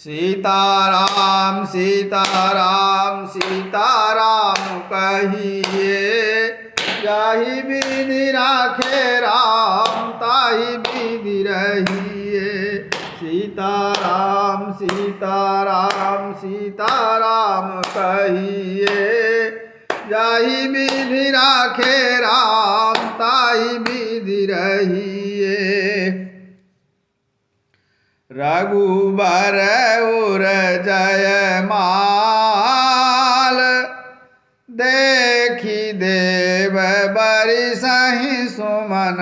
सीताराम सीताराम सीताराम कहिए, जाहि विधि राखे राम ताहि विधि रहिए। सीताराम सीताराम सीताराम कहिए, जाहि विधि राखे राम ताहि विधि रहिए। रघुबर उर जयमाल, देखी देव बरिसहि सुमन।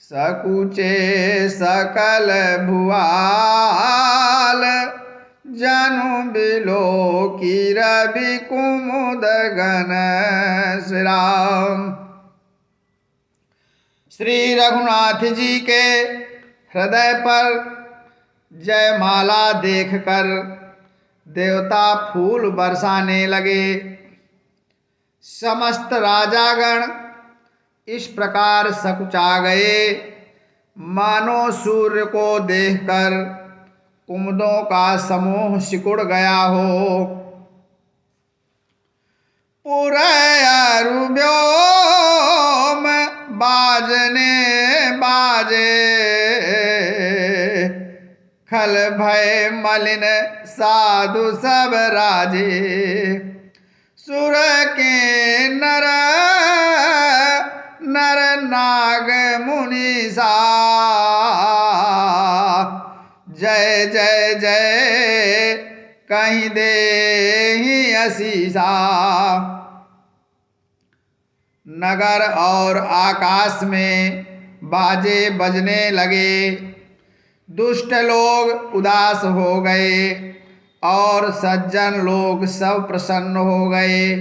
सकुचे सकल भुआल, जनु बिलोकी रवि कुमुद गण। श्री राम। श्री रघुनाथ जी के हृदय पर जयमाला देखकर देवता फूल बरसाने लगे। समस्त राजागण इस प्रकार सकुचा गए, मानो सूर्य को देखकर कुमुदों का समूह सिकुड़ गया हो। पुरयरु व्योम बाजने बाजे, खल भय मलिन साधु सब राजे। सुर के नर नर नाग मुनीसा, जय जय जय कहीं देहि असीसा। नगर और आकाश में बाजे बजने लगे। दुष्ट लोग उदास हो गए और सज्जन लोग सब प्रसन्न हो गए।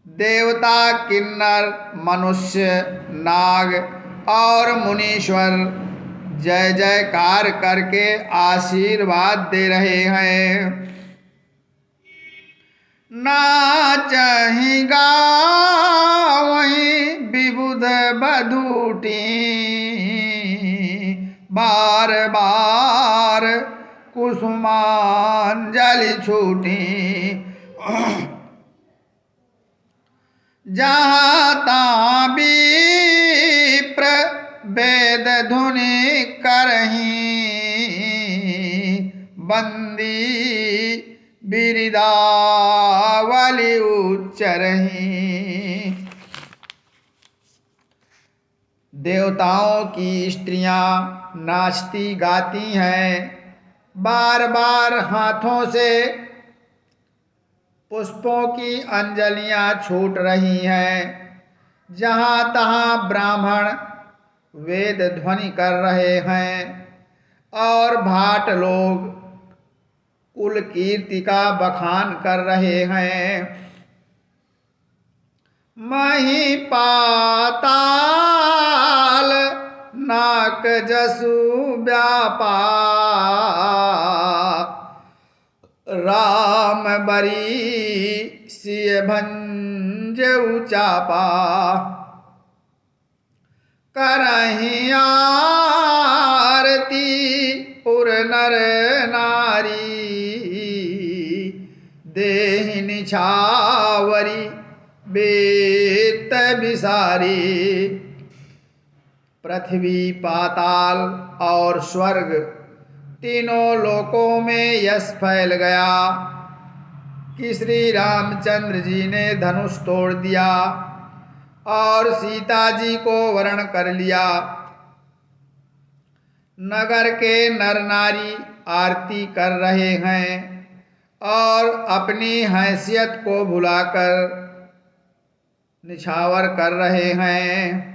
देवता किन्नर मनुष्य नाग और मुनीश्वर जय जयकार करके आशीर्वाद दे रहे हैं। नाचहि गावहि विबुध बधूटी, बार बार कुसुमांजलि छूटी। जहाँ तहाँ विप्र वेद धुनि करहीं, बंदी बिरदावली उच्चरहीं। देवताओं की स्त्रियां नाचती गाती हैं, बार बार हाथों से पुष्पों की अंजलियां छूट रही हैं। जहाँ तहाँ ब्राह्मण वेद ध्वनि कर रहे हैं और भाट लोग कुल कीर्ति का बखान कर रहे हैं। मही पाताल नाक जसु व्यापा, राम बरी सिय भंज उचापा। करहीं आरती पुर नर नारी, देहि निछावरी बेत बिसारी। पृथ्वी पाताल और स्वर्ग तीनों लोकों में यश फैल गया कि श्री रामचंद्र जी ने धनुष तोड़ दिया और सीता जी को वरण कर लिया। नगर के नर नारी आरती कर रहे हैं और अपनी हैसियत को भुलाकर निछावर कर रहे हैं।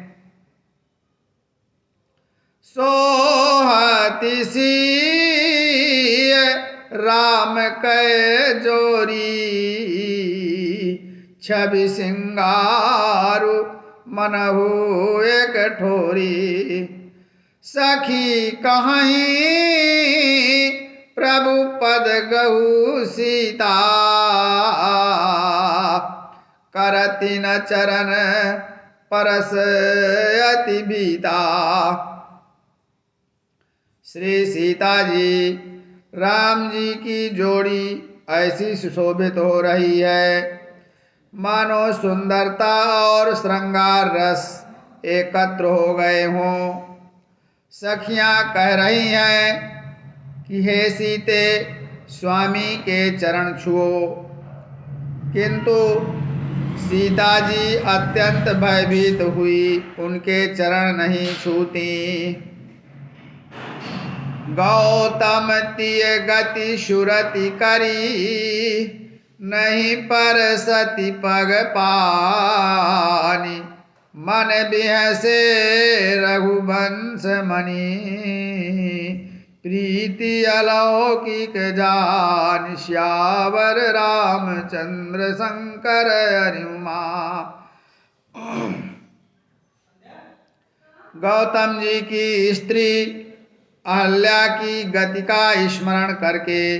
सोहति सिय राम कै जोरी, छवि सिंगारु मनहु एक ठोरी। सखी कहीं प्रभु पद गहु सीता, करति न चरण परस अति बीता। श्री सीता जी राम जी की जोड़ी ऐसी सुशोभित हो रही है मानो सुंदरता और श्रृंगार रस एकत्र हो गए हों। सखियां कह रही हैं कि हे सीते स्वामी के चरण छुओ, किंतु सीता जी अत्यंत भयभीत हुई उनके चरण नहीं छूती। गौतम तिय गति सुरति करी, नहीं पर सती पग पानी। मन बिहसे रघुवंश मणि, प्रीति अलौकिक जान। श्यावर रामचंद्र शंकर हरिमा। गौतम जी की स्त्री अहल्या की गति का स्मरण करके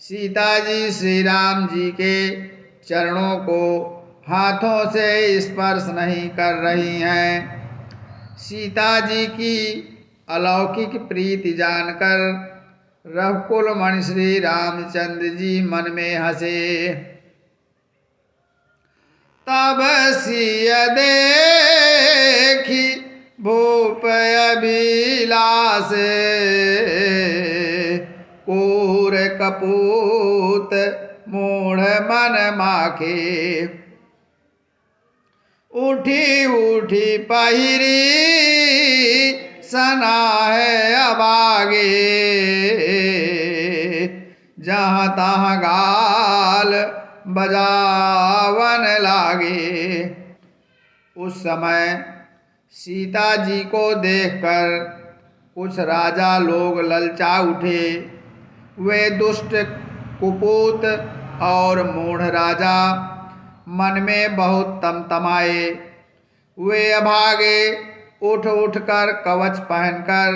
सीता जी श्री राम जी के चरणों को हाथों से स्पर्श नहीं कर रही हैं। सीता जी की अलौकिक प्रीति जानकर रघुकुल मणि श्री रामचंद्र जी मन में हंसे। तब सिय देखी भूप अभिलाष, कूर कपूत मूढ़ मन माखे। उठी उठी पहिरी सना है अबागे, जहाँ तहाँ गाल बजावन लागे। उस समय सीता जी को देखकर कुछ राजा लोग ललचा उठे। वे दुष्ट कुपूत और मूढ़ राजा मन में बहुत तमतमाए। वे अभागे उठ उठ कर कवच पहनकर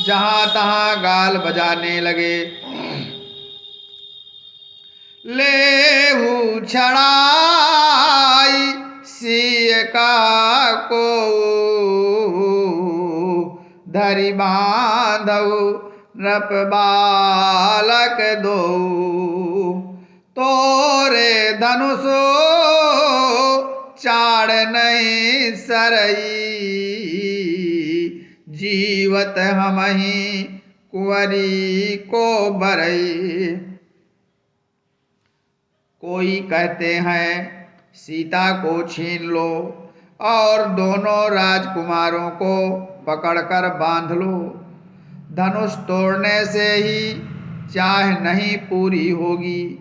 जहाँ तहाँ गाल बजाने लगे। लेहु छड़ाई सिय का को, धरि बांधउ नृप बालक दो। तोरे धनुषो चाड़ नहीं सरई, जीवत हमहि कुंवरी को बरई। कोई कहते हैं सीता को छीन लो और दोनों राजकुमारों को पकड़कर बांध लो। धनुष तोड़ने से ही चाह नहीं पूरी होगी।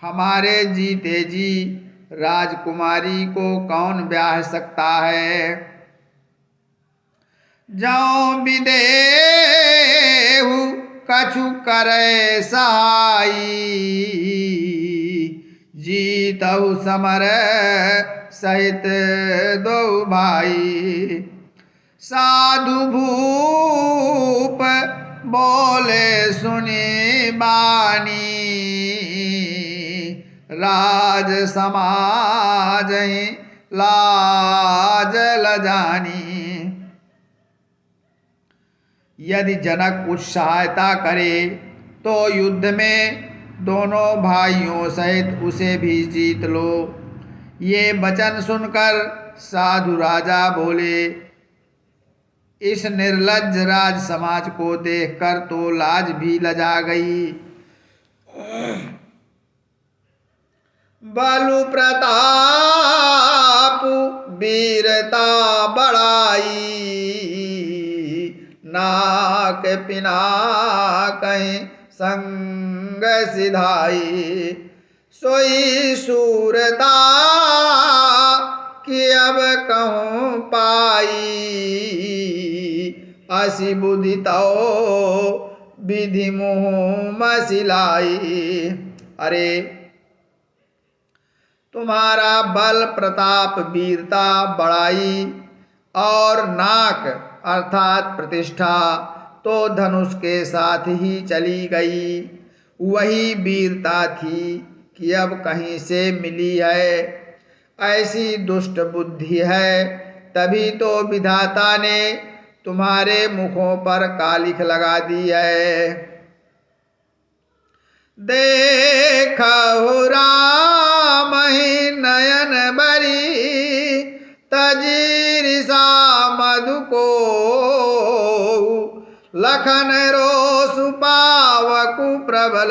हमारे जीते जी राजकुमारी को कौन ब्याह सकता है। जाऊं विदेहु कछु करे सहाई, जीतहु समर सहित दो भाई। साधु भूप बोले सुनी बानी, राज समाज लाज लजानी। यदि जनक कुछ सहायता करे तो युद्ध में दोनों भाइयों सहित उसे भी जीत लो। ये वचन सुनकर साधु राजा बोले, इस निर्लज्ज राज समाज को देखकर तो लाज भी लजा गई। बलु प्रताप वीरता बढ़ाई, नाक पिना कहीं संग सिधाई। सोई सूरता कि अब कहूँ पाई, असी बुद्धि तो विधि मुँह मसिलाई। अरे तुम्हारा बल प्रताप वीरता बड़ाई और नाक अर्थात प्रतिष्ठा तो धनुष के साथ ही चली गई। वही वीरता थी कि अब कहीं से मिली है। ऐसी दुष्ट बुद्धि है, तभी तो विधाता ने तुम्हारे मुखों पर कालिख लगा दी है। देखो राम ही नयन बरी तजीरिसा मधु को लखन रोसु पावकु प्रबल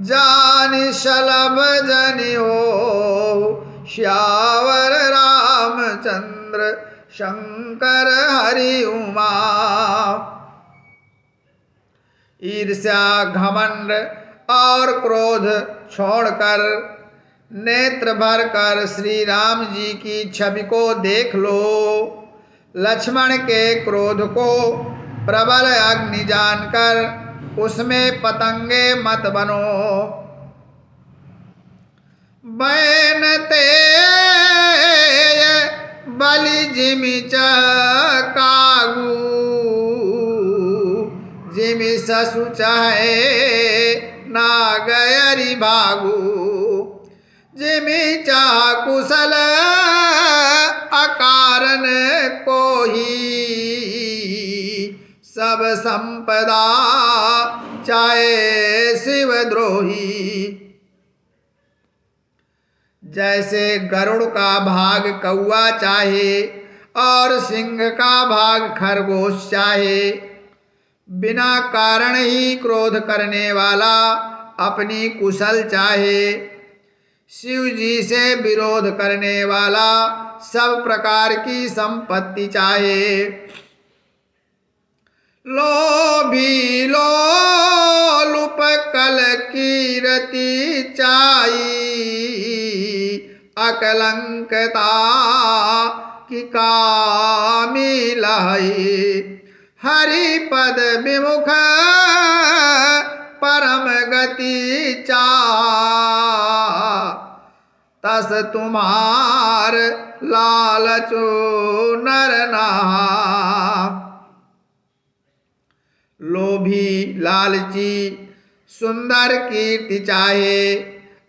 जानि शलभ जनियो श्यावर रामचंद्र शंकर हरि उमा। ईर्ष्या घमंड और क्रोध छोड़कर नेत्र भर कर श्री राम जी की छवि को देख लो। लक्ष्मण के क्रोध को प्रबल अग्नि जानकर उसमें पतंगे मत बनो। बैनते बलि जिमि कागू जिमि ससु चाहे नागयरि भागू। जिमि चाह कुशल अकारण को ही सब संपदा चाहे शिव द्रोही। जैसे गरुड़ का भाग कौआ चाहे और सिंह का भाग खरगोश चाहे, बिना कारण ही क्रोध करने वाला अपनी कुशल चाहे, शिव जी से विरोध करने वाला सब प्रकार की संपत्ति चाहे। लोभी लोलुप कल कीरति चाई अकलंकता की कामी लाई। हरि पद विमुख परम गति चाह तस तुम्हार लालचो नर नाह। लोभी लालची सुंदर कीर्ति चाहे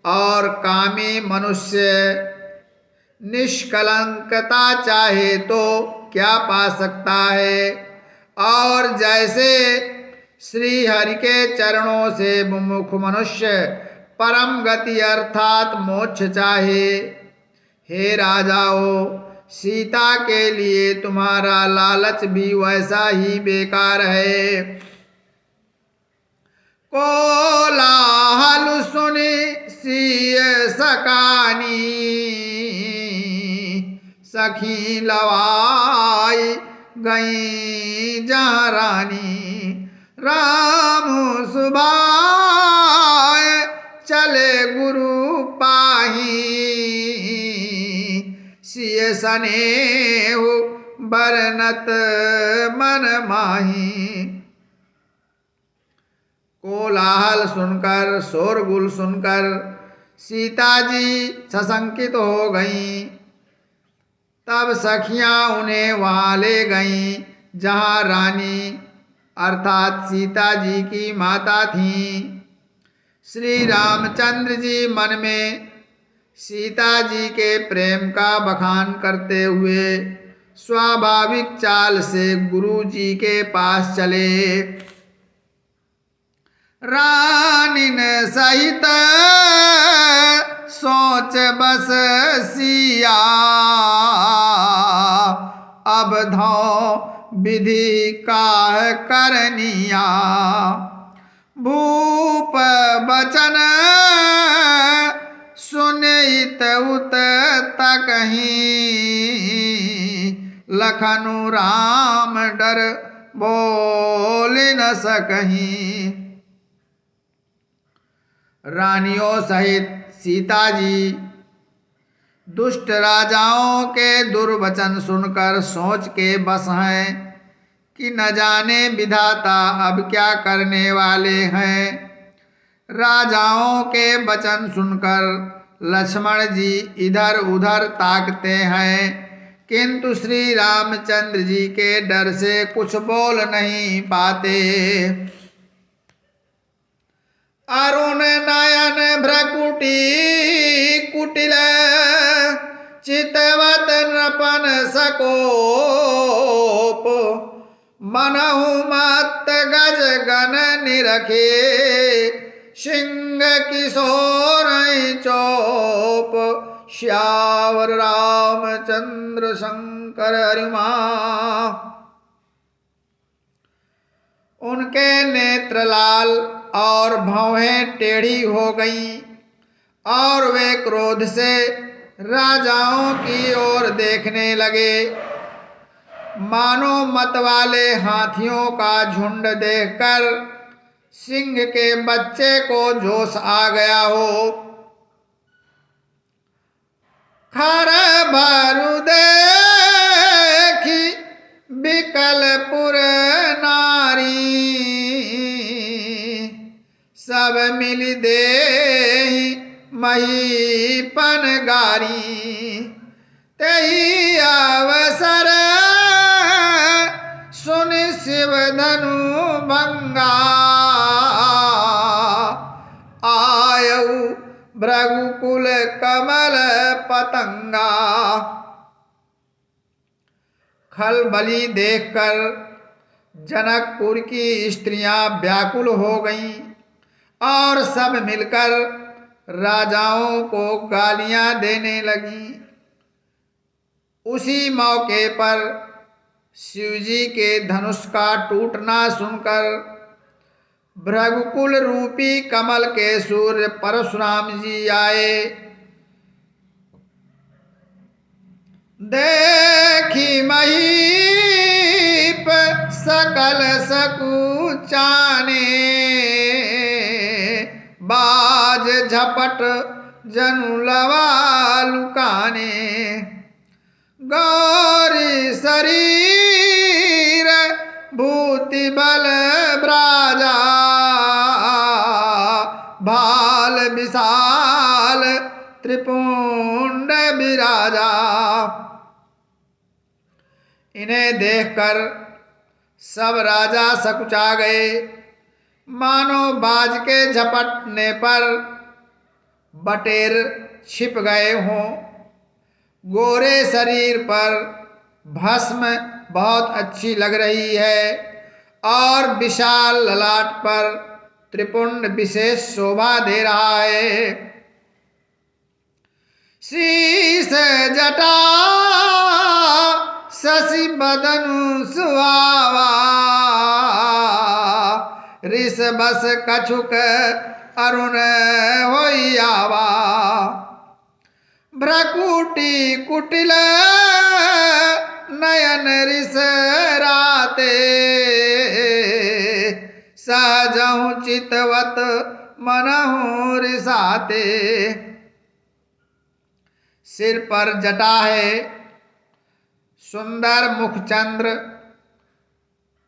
और कामी मनुष्य निष्कलंकता चाहे तो क्या पा सकता है। और जैसे श्री हरि के चरणों से विमुख मनुष्य परम गति अर्थात मोक्ष चाहे। हे राजाओं, सीता के लिए तुम्हारा लालच भी वैसा ही बेकार है। कोलाहल सुनी सिय सकानी सखी लवाई गई जहाँ रानी। राम सुभाय चले गुरु पाही सिय सनेहु बरनत मन माही। कोलाहल सुनकर शोरगुल सुनकर सीता जी सशंकित हो गईं। तब सखियां उन्हें वहां ले गईं जहां रानी अर्थात सीता जी की माता थीं। श्री रामचंद्र जी मन में सीता जी के प्रेम का बखान करते हुए स्वाभाविक चाल से गुरु जी के पास चले। रानिन सहित सोच बस सिया अब धौ विधि काह करनिया। भूप बचन सुनित उत तकहीं लखनु राम डर बोल न सकहीं। रानियों सहित सीता जी दुष्ट राजाओं के दुर्वचन सुनकर सोच के बस हैं कि न जाने विधाता अब क्या करने वाले हैं। राजाओं के वचन सुनकर लक्ष्मण जी इधर उधर ताकते हैं, किंतु श्री रामचंद्र जी के डर से कुछ बोल नहीं पाते। अरुण नयन भ्रकुटी कुटिल चितवत नृपन सकोप मनहु मत गज गण निरखे सिंह किशोर चोप श्यावर रामचंद्र शंकर हरिमा। उनके नेत्र लाल और भौहें टेढ़ी हो गईं और वे क्रोध से राजाओं की ओर देखने लगे। मानो मतवाले हाथियों का झुंड देखकर सिंह के बच्चे को जोश आ गया हो। खर भरु देखी बिकलपुर नारी सब मिल देहि महीपन गारी तेहि अवसर सुन शिव धनु भंगा आयु भृगुकुल कमल पतंगा। खलबली देखकर जनकपुर की स्त्रियां व्याकुल हो गईं और सब मिलकर राजाओं को गालियां देने लगीं। उसी मौके पर शिवजी के धनुष का टूटना सुनकर भृगुकुल रूपी कमल के सूर्य परशुराम जी आए। देखी महीप सकल सकुचाने बाज झपट जनु लवा लुकाने गौरी शरीर भूति बल ब्राजा भाल विशाल त्रिपुंड विराजा। इन्हें देखकर सब राजा सकुचा गए मानो बाज के झपटने पर बटेर छिप गए हों। गोरे शरीर पर भस्म बहुत अच्छी लग रही है और विशाल ललाट पर त्रिपुंड विशेष शोभा दे रहा है। शीश जटा शशि बदनु सुहावा ऋष बस कछुक अरुण होइयावा भ्रकुटी कुटिल नयन ऋष राते सहजहु चितवत मनहु रिसाते। सिर पर जटा है, सुंदर मुखचंद्र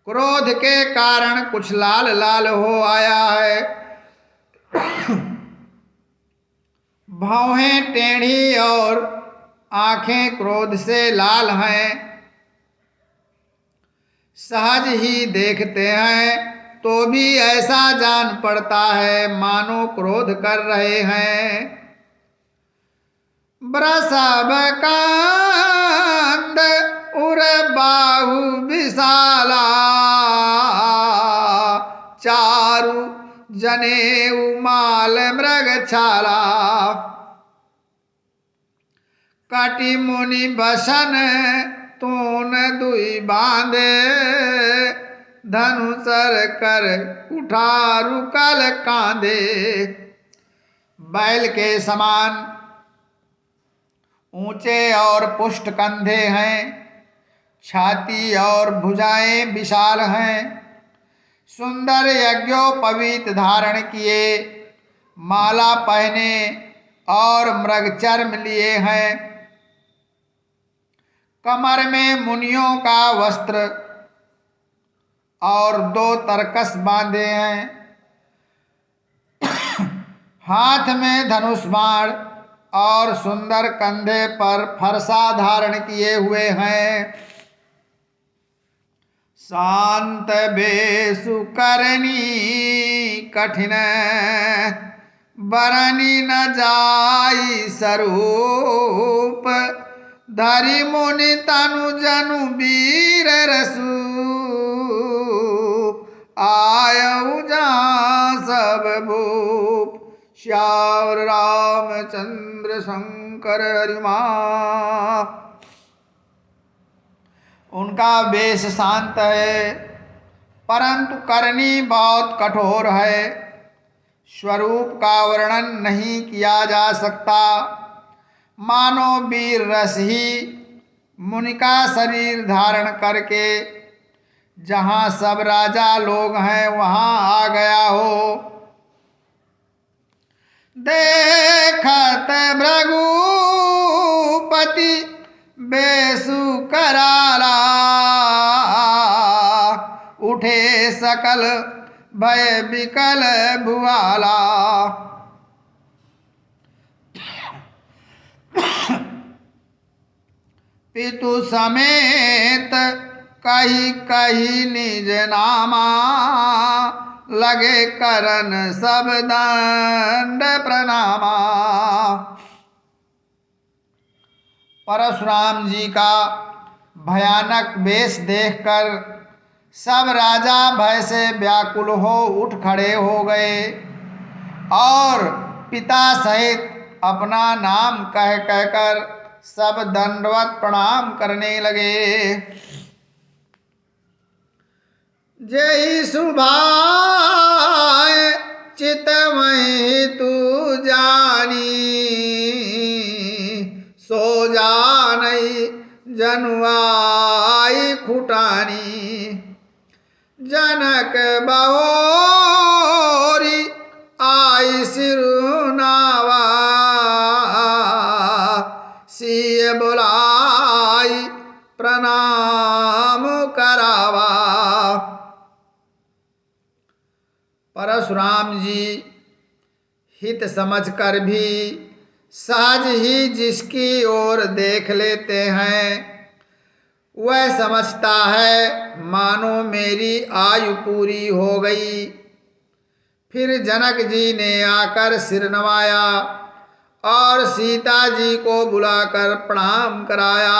क्रोध के कारण कुछ लाल लाल हो आया है। भौहें टेढ़ी और आंखें क्रोध से लाल हैं। सहज ही देखते हैं तो भी ऐसा जान पड़ता है मानो क्रोध कर रहे हैं। ब्रसब कांद उर बाहु विशाला चारु जनेऊ माल मृग छाला काटी मुनि बसन तून दुई बांधे धनुसर कर उठारू कल कांधे। बैल के समान ऊंचे और पुष्ट कंधे हैं, छाती और भुजाएं विशाल हैं। सुंदर यज्ञोपवीत धारण किए, माला पहने और मृगचर्म लिए हैं। कमर में मुनियों का वस्त्र और 2 तरकस बांधे हैं। हाथ में धनुष बाण और सुंदर कंधे पर फरसा धारण किए हुए हैं। शांत बेसु करनी कठिन बरनी न जाई स्वरूप धरि मुनि तनु जनु वीर रसू आयऊ जहाँ सब भूप श्यावर रामचंद्र शंकर हरिमा। उनका वेश शांत है परंतु करनी बहुत कठोर है। स्वरूप का वर्णन नहीं किया जा सकता। मानो वीर रस ही मुनि का शरीर धारण करके जहाँ सब राजा लोग हैं वहाँ आ गया हो। देखत भृगुपति बेसु कराला उठे सकल भय विकल भुआला। पितु समेत कही कही निज नामा लगे करन सब दंड प्रणामा। परशुराम जी का भयानक वेश देखकर सब राजा भय से व्याकुल हो उठ खड़े हो गए और पिता सहित अपना नाम कह कहकर सब दंडवत प्रणाम करने लगे। जय सुभाय चितमहि तू जानी सो जानई जनुआई खुटानी। जनक बहोरी आई सिरुनावा सिय बुलाई प्रणाम करावा। परशुराम जी हित समझकर भी सहज ही जिसकी ओर देख लेते हैं वह समझता है मानो मेरी आयु पूरी हो गई। फिर जनक जी ने आकर सिर नवाया और सीता जी को बुलाकर प्रणाम कराया।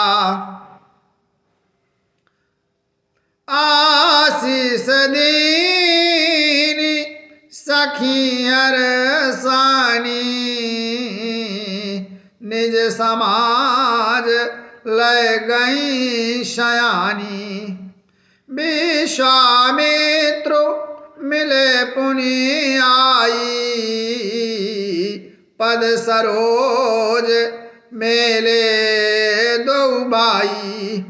आशीष दीनी सखी हर सानी निज समाज लय गई शयानी। विश्वामित्र मिले पुनि आई पद सरोज मेले दो भाई।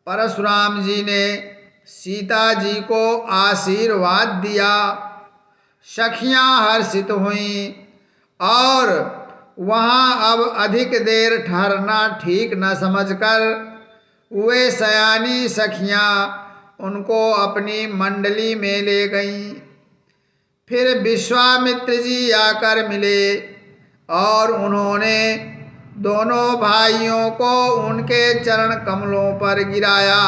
परशुराम जी ने सीता जी को आशीर्वाद दिया। सखियां हर्षित हुईं और वहाँ अब अधिक देर ठहरना ठीक न समझकर वे सयानी सखियां उनको अपनी मंडली में ले गईं। फिर विश्वामित्र जी आकर मिले और उन्होंने दोनों भाइयों को उनके चरण कमलों पर गिराया।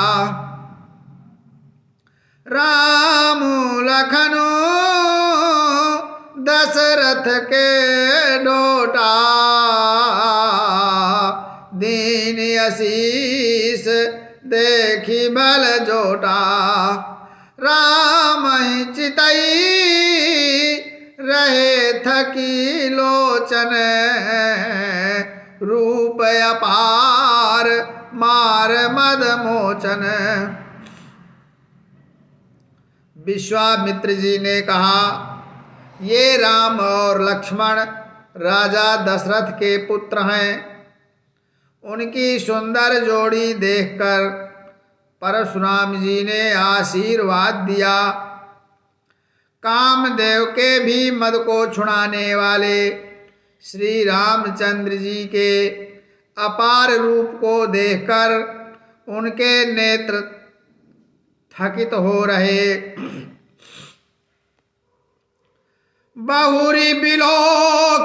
राम लखन दशरथ के डोटा दीन आशीष देखी बल जोटा। राम चितई रहे थकी लोचन रूप अपार मार मद मोचन। विश्वामित्र जी ने कहा ये राम और लक्ष्मण राजा दशरथ के पुत्र हैं। उनकी सुंदर जोड़ी देखकर परशुराम जी ने आशीर्वाद दिया। कामदेव के भी मद को छुड़ाने वाले श्री रामचंद्र जी के अपार रूप को देखकर उनके नेत्र थकित हो रहे। बहुरी बिलो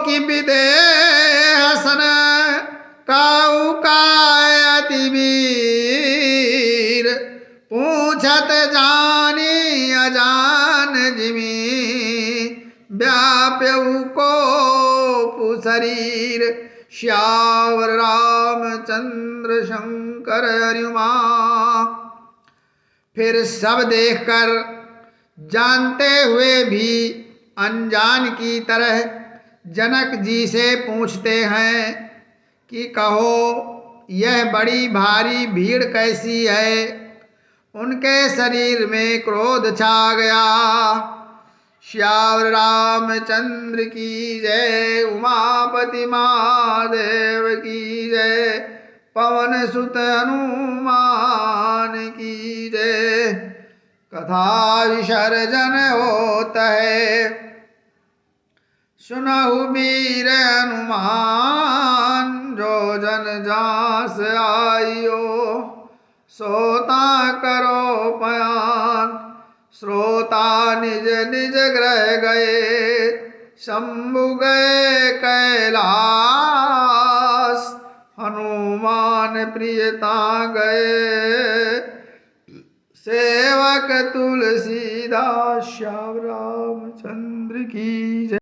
की विदेहसन काऊ कायति वीर पूछत जानी अजान जिमी व्याप्यऊ को शरीर। श्यावर रामचंद्र शंकर हरिमा। फिर सब देखकर जानते हुए भी अनजान की तरह जनक जी से पूछते हैं कि कहो यह बड़ी भारी भीड़ कैसी है। उनके शरीर में क्रोध छा गया। श्यावर रामचंद्र की जय, उमापति महादेव की जय, पवन सुत हनुमान की जय। कथा विसर्जन होता है, सुनहु वीर हनुमान। जो जन जास आइयो, सोता करो पयान। श्रोता निज निज ग्रह गए, शंभु गए कैलाश। हनुमान प्रियता गए, सेवक तुलसीदास। श्याम रामचंद्र की